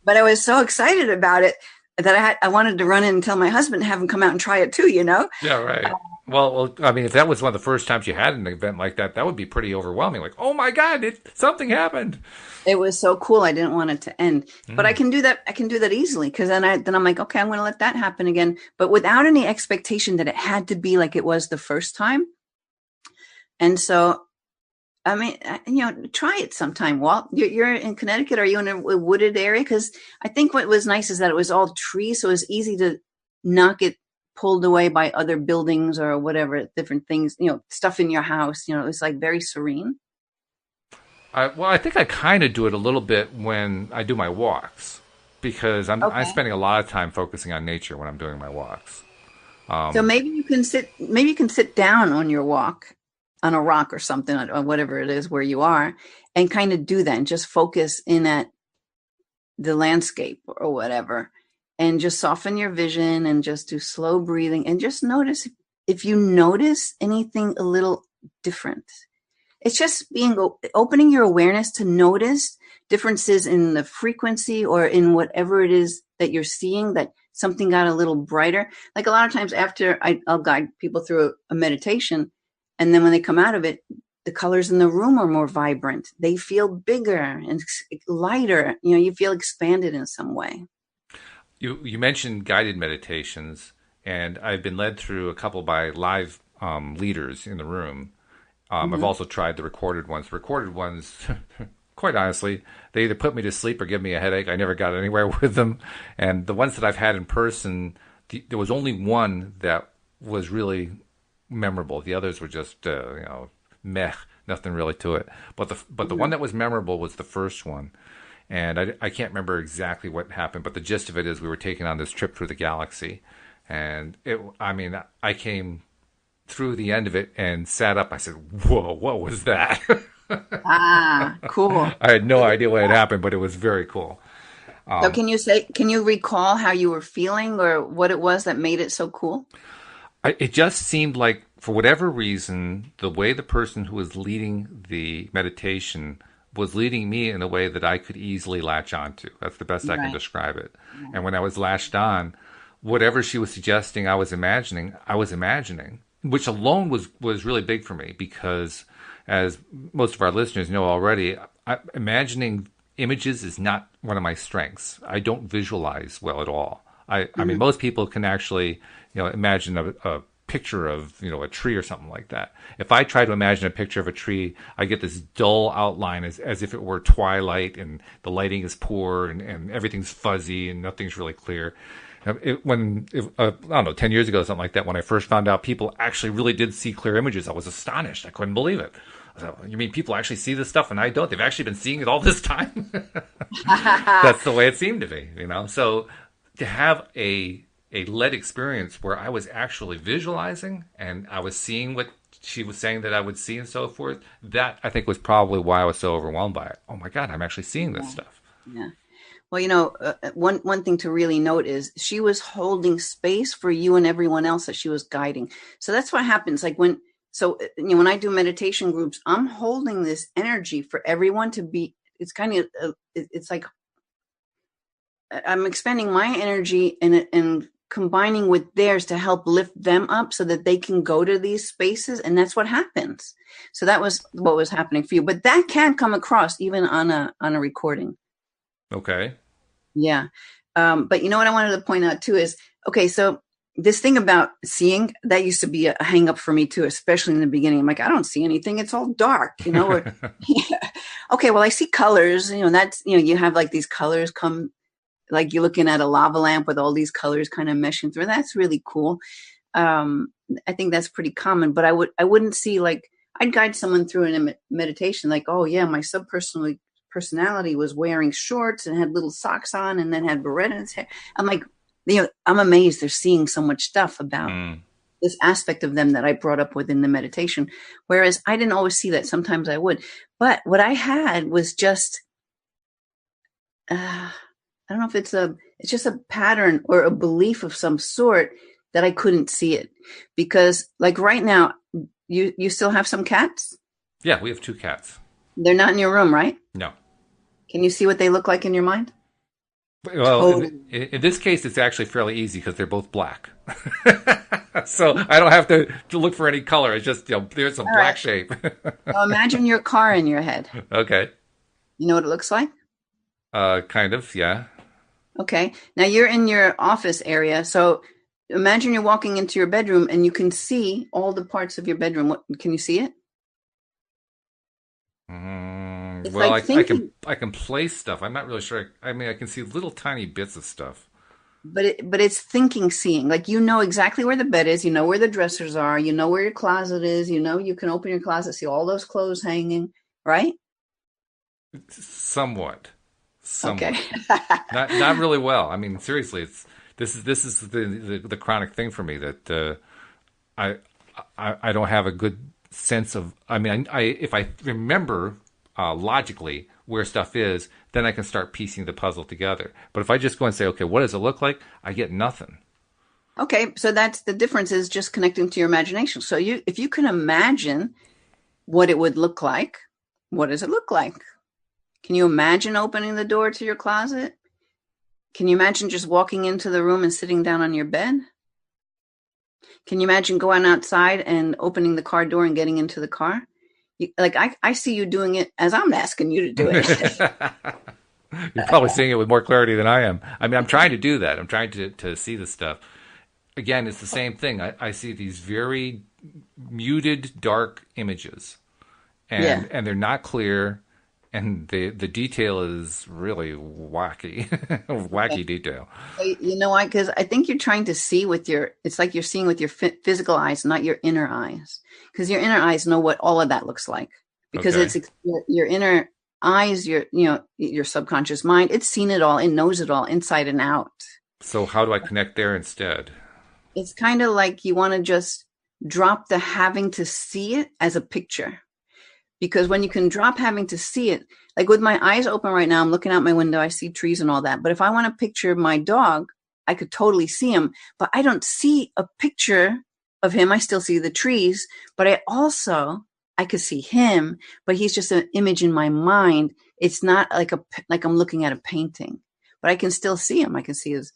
But I was so excited about it that I wanted to run in and tell my husband and have him come out and try it too, Yeah, right. Well, I mean, if that was one of the first times you had an event like that, that would be pretty overwhelming. Like, oh my God, something happened. It was so cool. I didn't want it to end, but I can do that. I can do that easily because then I'm like, okay, I'm going to let that happen again, but without any expectation that it had to be like it was the first time. And so, I mean, try it sometime. Walt, you're in Connecticut. Are you in a wooded area? Because I think what was nice is that it was all trees, so it was easy to not get pulled away by other buildings or whatever, different things, stuff in your house. It was like very serene. I think I kind of do it a little bit when I do my walks because I'm spending a lot of time focusing on nature when I'm doing my walks. So maybe you can sit down on your walk on a rock or something or whatever it is where you are and kind of do that and just focus in at the landscape or whatever and just soften your vision and just do slow breathing and just notice if you notice anything a little different. It's just opening your awareness to notice differences in the frequency or in whatever it is that you're seeing, that something got a little brighter. Like a lot of times after I'll guide people through a meditation, and then when they come out of it, the colors in the room are more vibrant. They feel bigger and lighter. You feel expanded in some way. You mentioned guided meditations, and I've been led through a couple by live leaders in the room. I've also tried the recorded ones. The recorded ones, quite honestly, they either put me to sleep or give me a headache. I never got anywhere with them. And the ones that I've had in person, there was only one that was really memorable. The others were just, meh, nothing really to it. But the one that was memorable was the first one. And I can't remember exactly what happened, but the gist of it is we were taking on this trip through the galaxy. And I came through the end of it and sat up. I said, whoa, what was that? Cool. I had no idea what had happened, but it was very cool. So can you recall how you were feeling or what it was that made it so cool? It just seemed like, for whatever reason, the way the person who was leading the meditation was leading me in a way that I could easily latch onto. That's the best I can describe it. And when I was latched on, whatever she was suggesting I was imagining, which alone was really big for me because, as most of our listeners know already, imagining images is not one of my strengths. I don't visualize well at all. I mean, Mhm. most people can actually, imagine a picture of, a tree or something like that. If I try to imagine a picture of a tree, I get this dull outline as if it were twilight and the lighting is poor and everything's fuzzy and nothing's really clear. I don't know, 10 years ago, something like that, when I first found out people actually really did see clear images, I was astonished. I couldn't believe it. So, you mean people actually see this stuff and I don't? They've actually been seeing it all this time? That's the way it seemed to be, So to have a lead experience where I was actually visualizing and I was seeing what she was saying that I would see and so forth, that I think was probably why I was so overwhelmed by it. Oh my God, I'm actually seeing this Yeah. stuff. Yeah. Well, one thing to really note is she was holding space for you and everyone else that she was guiding. So that's what happens. Like when I do meditation groups, I'm holding this energy for everyone to be. It's kind of it's like I'm expending my energy and combining with theirs to help lift them up so that they can go to these spaces, and that's what happens. So that was what was happening for you, but that can come across even on a recording. Okay. Yeah. But you know what I wanted to point out too is, okay, so this thing about seeing, that used to be a hang up for me too, especially in the beginning. I'm like, I don't see anything. It's all dark, or, yeah. Okay, well, I see colors, that's, you have like these colors come, like you're looking at a lava lamp with all these colors kind of meshing through. That's really cool. I think that's pretty common, but I wouldn't see, like, I'd guide someone through a meditation, like, oh yeah, my personality was wearing shorts and had little socks on and then had barrette in his hair. I'm like, I'm amazed they're seeing so much stuff about this aspect of them that I brought up within the meditation. Whereas I didn't always see that. Sometimes I would. But what I had was just, I don't know if it's just a pattern or a belief of some sort that I couldn't see it. Because like right now, you still have some cats? Yeah, we have 2 cats. They're not in your room, right? No. Can you see what they look like in your mind? Well, Totally. in this case, it's actually fairly easy because they're both black. So I don't have to look for any color. It's just, there's some All black right. shape. Now imagine your car in your head. Okay. You know what it looks like? Kind of, yeah. Okay. Now you're in your office area. So imagine you're walking into your bedroom and you can see all the parts of your bedroom. What, can you see it? It's Well, like thinking, I can place stuff. I'm not really sure. I mean, I can see little tiny bits of stuff. but it's thinking, seeing. Like you know exactly where the bed is. You know where the dressers are. You know where your closet is. You can open your closet, see all those clothes hanging, right? Somewhat, Okay. somewhat. Not really well. I mean, seriously, this is the chronic thing for me that I, I don't have a good sense of. I mean, I if I remember logically where stuff is, then I can start piecing the puzzle together. But if I just go and say, okay, what does it look like? I get nothing. Okay. So that's the difference, is just connecting to your imagination. So if you can imagine what it would look like, what does it look like? Can you imagine opening the door to your closet? Can you imagine just walking into the room and sitting down on your bed? Can you imagine going outside and opening the car door and getting into the car? I see you doing it as I'm asking you to do it. You're probably seeing it with more clarity than I am. I mean, I'm trying to do that. I'm trying to see the stuff. Again, it's the same thing. I see these very muted, dark images, Yeah. and they're not clear, and the detail is really wacky, Okay. wacky detail. You know why? Because I think you're trying to see it's like you're seeing with your physical eyes, not your inner eyes. Because your inner eyes know what all of that looks like. Because Okay. it's your inner eyes, your subconscious mind. It's seen it all. It knows it all inside and out. So how do I connect there instead? It's kind of like you want to just drop the having to see it as a picture. Because when you can drop having to see it, like with my eyes open right now, I'm looking out my window, I see trees and all that. But if I want to picture my dog, I could totally see him, but I don't see a picture of him. I still see the trees, but I could see him, but he's just an image in my mind. It's not like I'm looking at a painting, but I can still see him. I can see his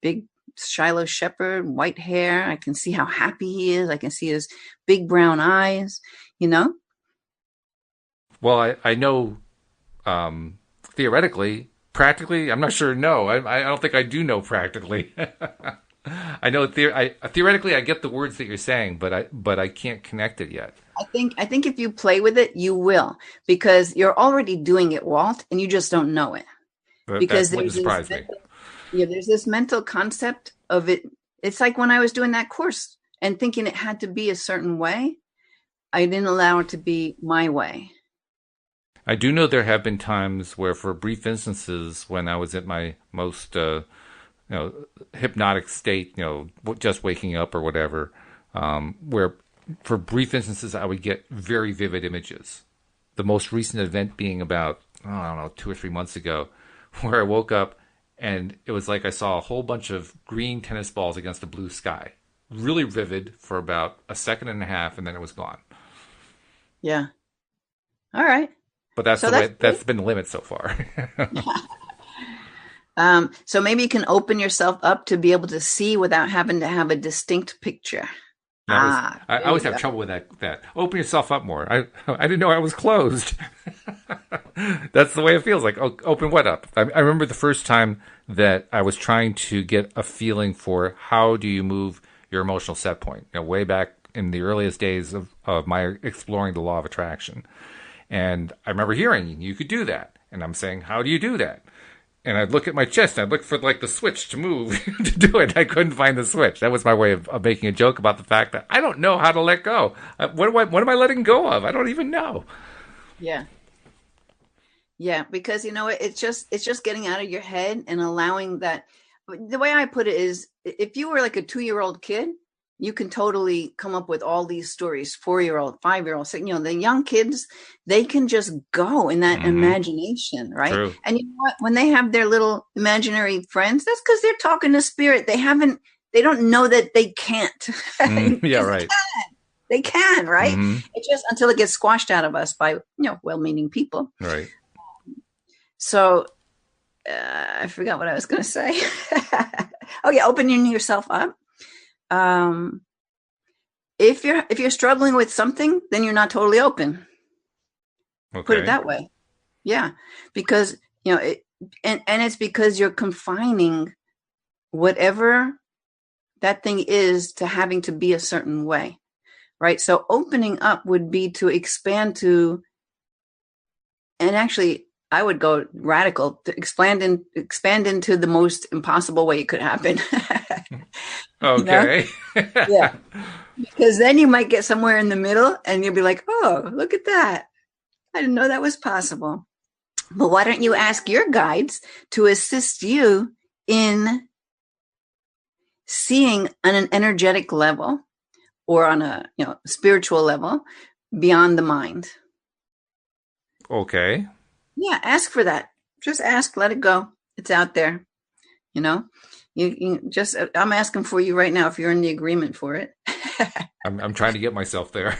big Shiloh shepherd, white hair. I can see how happy he is. I can see his big brown eyes, you know? Well, I know um, theoretically. Practically, I'm not sure. No, I don't think I do know practically. I know theoretically I get the words that you're saying, but I can't connect it yet. I think if you play with it, you will, because you're already doing it, Walt, and you just don't know it. But Because that wouldn't surprise me. there's this mental concept of it. It's like when I was doing that course and thinking it had to be a certain way, I didn't allow it to be my way. I do know there have been times where, for brief instances, when I was at my most hypnotic state, just waking up or whatever, where for brief instances I would get very vivid images. The most recent event being about, I don't know, 2 or 3 months ago, where I woke up and it was like I saw a whole bunch of green tennis balls against the blue sky. Really vivid for about a second and a half, and then it was gone. Yeah. All right. But that's been the limit so far. So maybe you can open yourself up to be able to see without having to have a distinct picture. I always have trouble with that. Open yourself up more. I didn't know I was closed. That's the way it feels like. Oh, open what up? I remember the first time that I was trying to get a feeling for how do you move your emotional set point. Way back in the earliest days of my exploring the law of attraction. And I remember hearing, you could do that. And I'm saying, how do you do that? And I'd look at my chest, and I'd look for the switch to move to do it. I couldn't find the switch. That was my way of making a joke about the fact that I don't know how to let go. What am I letting go of? I don't even know. Yeah. Yeah, because it's just getting out of your head and allowing that. The way I put it is, if you were like a 2-year-old kid, you can totally come up with all these stories. 4-year-old, 5-year-old, the young kids, they can just go in that imagination, right? True. And you know what? When they have their little imaginary friends, that's because they're talking to spirit. They don't know that they can't. Yeah, right. They can, right? Mm-hmm. It's just until it gets squashed out of us by, well-meaning people. Right. So I forgot what I was going to say. Oh yeah, opening yourself up. If you're struggling with something, then you're not totally open. Okay. Put it that way. Yeah, because and it's because you're confining whatever that thing is to having to be a certain way, right? So opening up would be to expand to, and actually I would go radical to expand into the most impossible way it could happen. Okay. Yeah. Because then you might get somewhere in the middle and you'll be like, oh, look at that. I didn't know that was possible. But why don't you ask your guides to assist you in seeing on an energetic level or on a spiritual level beyond the mind? Okay. Yeah, ask for that. Just ask, let it go. It's out there. You just, I'm asking for you right now if you're in the agreement for it. I'm trying to get myself there.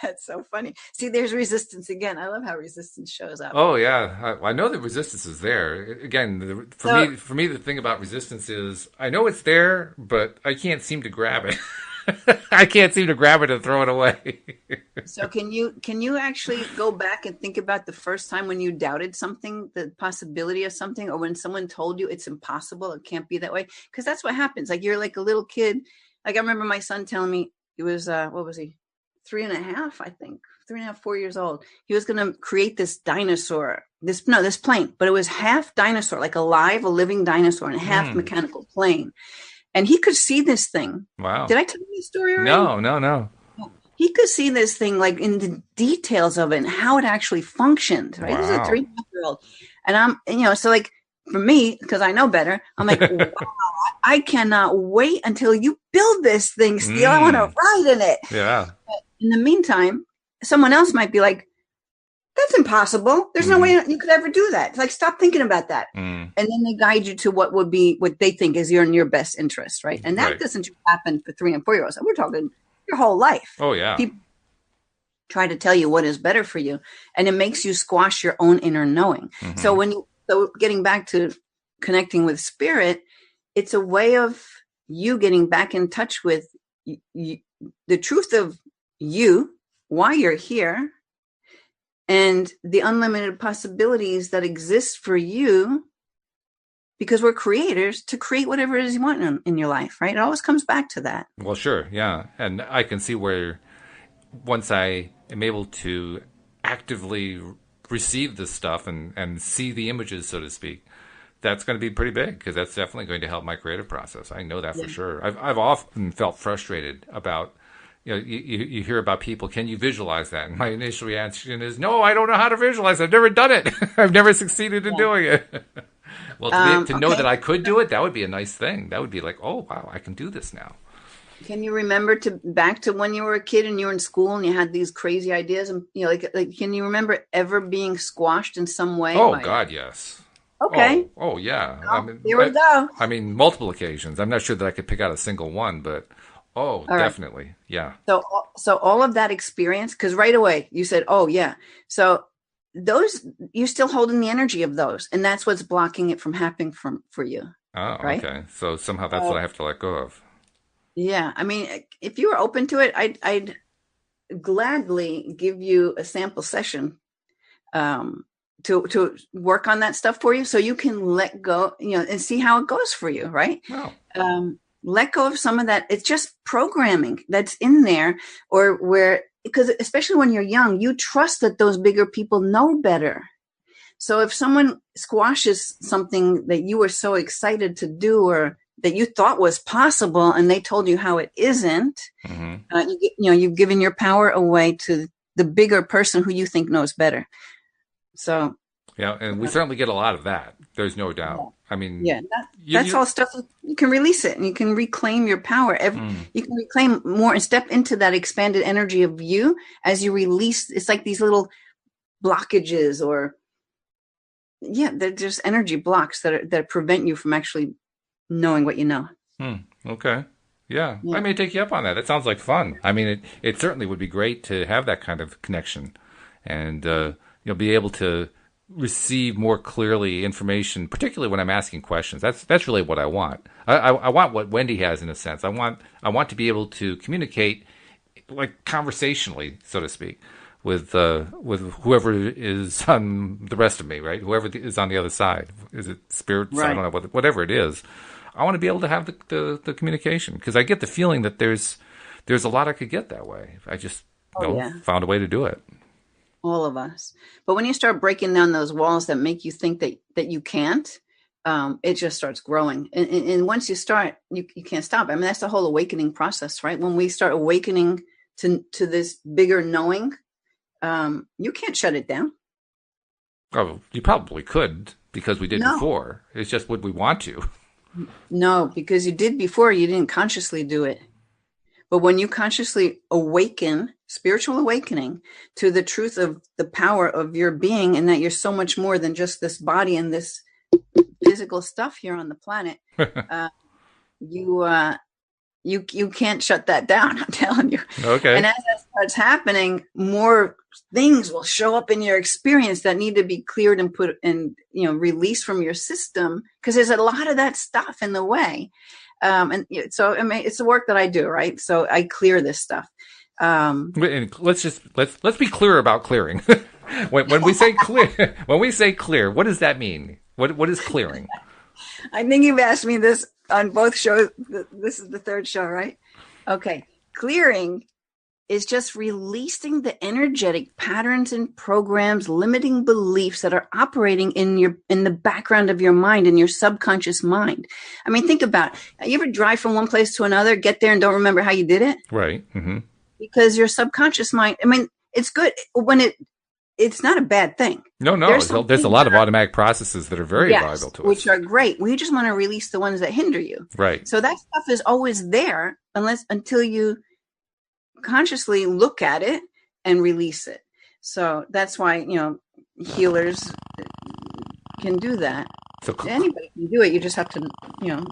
That's so funny. See, there's resistance again. I love how resistance shows up. Oh yeah, I know the resistance is there. Again, for me, the thing about resistance is I know it's there, but I can't seem to grab it. I can't seem to grab it and throw it away. So can you actually go back and think about the first time when you doubted something, the possibility of something, or when someone told you it's impossible, it can't be that way? Because that's what happens. Like you're like a little kid. Like I remember my son telling me he was what was he? 3.5, I think. 3.5, 4 years old. He was going to create this dinosaur, this plane, but it was half dinosaur, like a living dinosaur, and half mechanical plane. And he could see this thing. Wow. Did I tell you this story already? No. He could see this thing like in the details of it and how it actually functioned, right? Wow. This is a 3.5-year-old. And so like for me, because I know better, I'm like, wow, I cannot wait until you build this thing, Steele. I want to ride in it. Yeah. But in the meantime, someone else might be like, that's impossible. There's no way you could ever do that. It's like, stop thinking about that. And then they guide you to what they think is in your best interest, right? And that doesn't just happen for 3 and 4 year olds. We're talking your whole life. Oh, yeah. People try to tell you what is better for you, and it makes you squash your own inner knowing. So getting back to connecting with spirit, it's a way of you getting back in touch with the truth of you, why you're here, and the unlimited possibilities that exist for you, because we're creators, to create whatever it is you want in your life, right? It always comes back to that. Well, sure, yeah. And I can see where once I am able to actively receive this stuff and see the images, so to speak, that's going to be pretty big, because that's definitely going to help my creative process. I know that for sure. I've often felt frustrated about, you hear about people, can you visualize that? And my initial reaction is, no, I don't know how to visualize. I've never done it. I've never succeeded in doing it. Well, to know that I could do it, that would be a nice thing. That would be like, oh, wow, I can do this now. Can you remember back to when you were a kid and you were in school and you had these crazy ideas, and like can you remember ever being squashed in some way? Oh God, yes. Okay. Oh yeah. Well, here we go. I mean, multiple occasions. I'm not sure that I could pick out a single one, but definitely, right. Yeah. So all of that experience, because right away you said, oh yeah. So those, you're still holding the energy of those, and that's what's blocking it from happening for you. Oh, right? Okay. So somehow that's what I have to let go of. Yeah, I mean, if you were open to it, I'd gladly give you a sample session to work on that stuff for you, so you can let go, and see how it goes for you, right? Wow. Let go of some of that. It's just programming that's in there, because especially when you're young, you trust that those bigger people know better. So if someone squashes something that you were so excited to do, or that you thought was possible, and they told you how it isn't, you've given your power away to the bigger person who you think knows better. So yeah, and we certainly get a lot of that. There's no doubt. Yeah. I mean, that's all stuff. You can release it, and you can reclaim your power. You can reclaim more and step into that expanded energy of you as you release. It's like these little blockages, or they're just energy blocks that prevent you from actually knowing what you know. Okay. Yeah. I may take you up on that. That sounds like fun. I mean, it certainly would be great to have that kind of connection, and be able to receive more clearly information, particularly when I'm asking questions. That's really what I want. I want what Wendy has, in a sense. I want to be able to communicate, like, conversationally, so to speak, with whoever is on the rest of me, right? Whoever is on the other side. Is it spirits? Right. I don't know, whatever it is. I want to be able to have the communication, because I get the feeling that there's a lot I could get that way. I just found a way to do it. All of us. But when you start breaking down those walls that make you think that you can't, it just starts growing. And once you start, you can't stop. I mean, that's the whole awakening process, right? When we start awakening to this bigger knowing, you can't shut it down. Oh, you probably could, because we did before. It's just, would we want to? No, because you did before, you didn't consciously do it. But when you consciously awaken, spiritual awakening, to the truth of the power of your being, and that you're so much more than just this body and this physical stuff here on the planet, you can't shut that down. I'm telling you. Okay. And as that starts happening, more things will show up in your experience that need to be cleared and put and released from your system, because there's a lot of that stuff in the way. And so, I mean, it's the work that I do, right? So I clear this stuff. And let's be clear about clearing. when we say clear, what does that mean? What is clearing? I think you've asked me this on both shows. This is the third show, right? Okay. Clearing is just releasing the energetic patterns and programs, limiting beliefs that are operating in the background of your mind, in your subconscious mind. I mean, think about it. You ever drive from one place to another, get there and don't remember how you did it? Right. Mm-hmm. Because your subconscious mind, I mean, it's good when it's not a bad thing. No. There's a lot of automatic processes that are very valuable to us, which are great. We just want to release the ones that hinder you. Right. So that stuff is always there until you consciously look at it and release it. So that's why, healers can do that. So anybody can do it. You just have to, So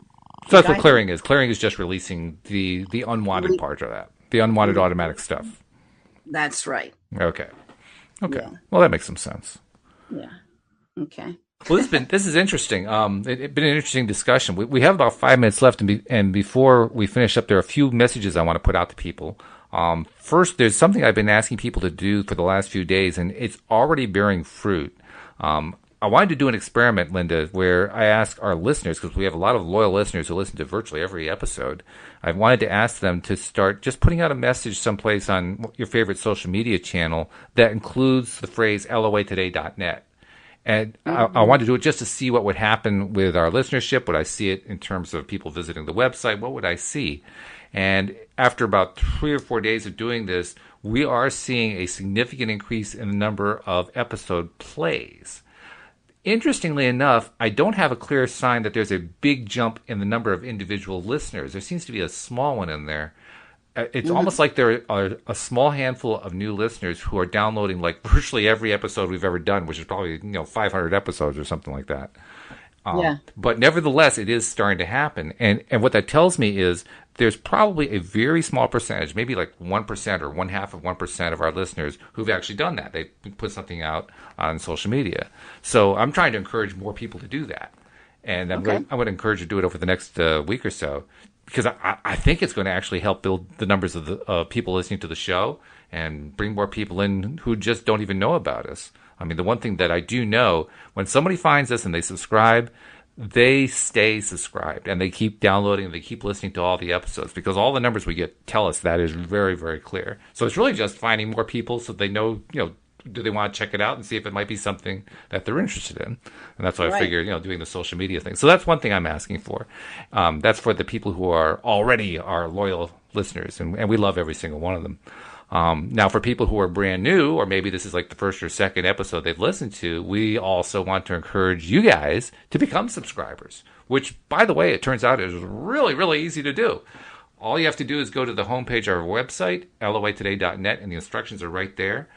that's what clearing is. Clearing is just releasing the unwanted part of that, the unwanted automatic stuff. That's right. Okay. Yeah. Well, that makes some sense. Yeah. Okay. Well, this is interesting. It's been an interesting discussion. We have about 5 minutes left, and before we finish up, there are a few messages I want to put out to people. First, there's something I've been asking people to do for the last few days, and it's already bearing fruit. I wanted to do an experiment, Linda, where I ask our listeners, because we have a lot of loyal listeners who listen to virtually every episode. I wanted to ask them to start just putting out a message someplace on your favorite social media channel that includes the phrase LOAtoday.net. And I wanted to do it just to see what would happen with our listenership. Would I see it in terms of people visiting the website? What would I see? And after about 3 or 4 days of doing this, we are seeing a significant increase in the number of episode plays. Interestingly enough, I don't have a clear sign that there's a big jump in the number of individual listeners. There seems to be a small one in there. It's almost like there are a small handful of new listeners who are downloading like virtually every episode we've ever done, which is probably 500 episodes or something like that. But nevertheless, it is starting to happen. And what that tells me is there's probably a very small percentage, maybe like 1% or 0.5% of our listeners who've actually done that. They put something out on social media. So I'm trying to encourage more people to do that. And I'm going to encourage you to do it over the next week or so, because I think it's going to actually help build the numbers of the people listening to the show and bring more people in who just don't even know about us. I mean, the one thing that I do know, when somebody finds us and they subscribe, they stay subscribed and they keep downloading and they keep listening to all the episodes, because all the numbers we get tell us that is very, very clear. So it's really just finding more people so they know, do they want to check it out and see if it might be something that they're interested in? And that's why I figured, doing the social media thing. So that's one thing I'm asking for. That's for the people who are already our loyal listeners, and we love every single one of them. Now, for people who are brand new, or maybe this is like the first or second episode they've listened to, we also want to encourage you guys to become subscribers, which, by the way, it turns out is really, really easy to do. All you have to do is go to the homepage of our website, LOAtoday.net, and the instructions are right there.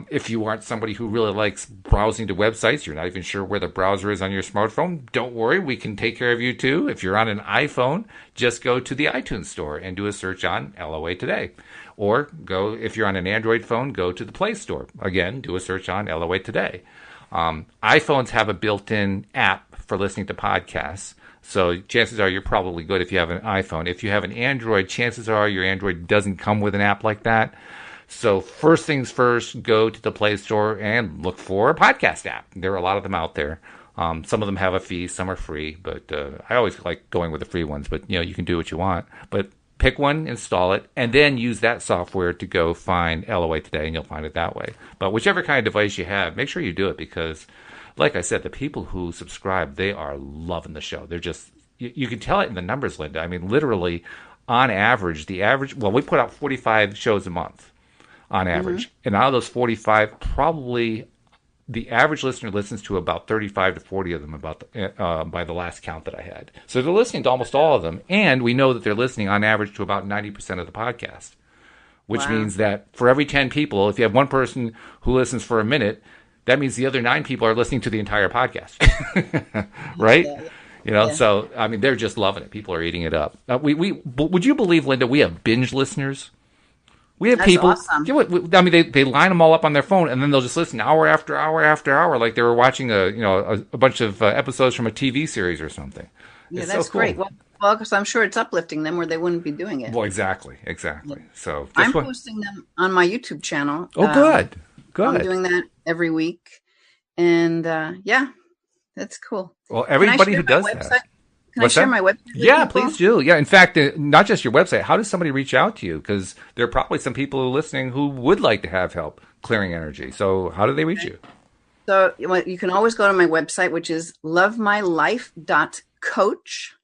If you aren't somebody who really likes browsing to websites, you're not even sure where the browser is on your smartphone, don't worry, we can take care of you too. If you're on an iPhone, just go to the iTunes store and do a search on LOA Today. Or if you're on an Android phone, go to the Play Store. Again, do a search on LOA Today. iPhones have a built-in app for listening to podcasts. So chances are you're probably good if you have an iPhone. If you have an Android, chances are your Android doesn't come with an app like that. So first things first, go to the Play Store and look for a podcast app. There are a lot of them out there. Some of them have a fee, some are free, but I always like going with the free ones. But you can do what you want. But pick one, install it, and then use that software to go find LOA Today, and you'll find it that way. But whichever kind of device you have, make sure you do it, because, like I said, the people who subscribe, they are loving the show. They're just, you can tell it in the numbers, Linda. I mean, literally, on average, we put out 45 shows a month on average. And out of those 45, probably the average listener listens to about 35 to 40 of them by the last count that I had. So they're listening to almost all of them. And we know that they're listening on average to about 90% of the podcast, which means that for every 10 people, if you have one person who listens for a minute, that means the other 9 people are listening to the entire podcast. Right? So, I mean, they're just loving it. People are eating it up. Would you believe, Linda, we have binge listeners? We have people. Awesome. I mean, they line them all up on their phone, and then they'll just listen hour after hour after hour, like they were watching a bunch of episodes from a TV series or something. Yeah, it's that's so cool. Great. Well, because I'm sure it's uplifting them, or they wouldn't be doing it. Well, exactly. So I'm posting them on my YouTube channel. Oh, good. I'm doing that every week, and that's cool. Well, everybody who does that. Can I share my website? Yeah, please do. Yeah, in fact, not just your website. How does somebody reach out to you? Because there are probably some people who are listening who would like to have help clearing energy. So how do they reach you? So you can always go to my website, which is lovemylife.coach.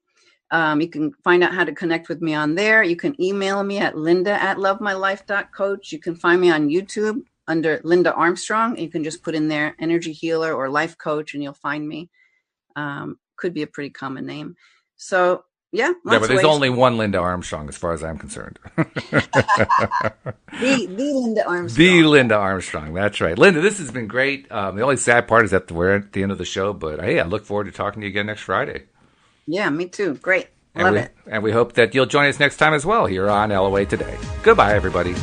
You can find out how to connect with me on there. You can email me at linda@lovemylife.coach. You can find me on YouTube under Linda Armstrong. You can just put in there energy healer or life coach, and you'll find me. Could be a pretty common name. So, but there's only one Linda Armstrong as far as I'm concerned. the Linda Armstrong. The Linda Armstrong. That's right. Linda, this has been great. The only sad part is that we're at the end of the show, but hey, I look forward to talking to you again next Friday. Yeah, me too. Great. Love it. And we hope that you'll join us next time as well here on LOA Today. Goodbye, everybody.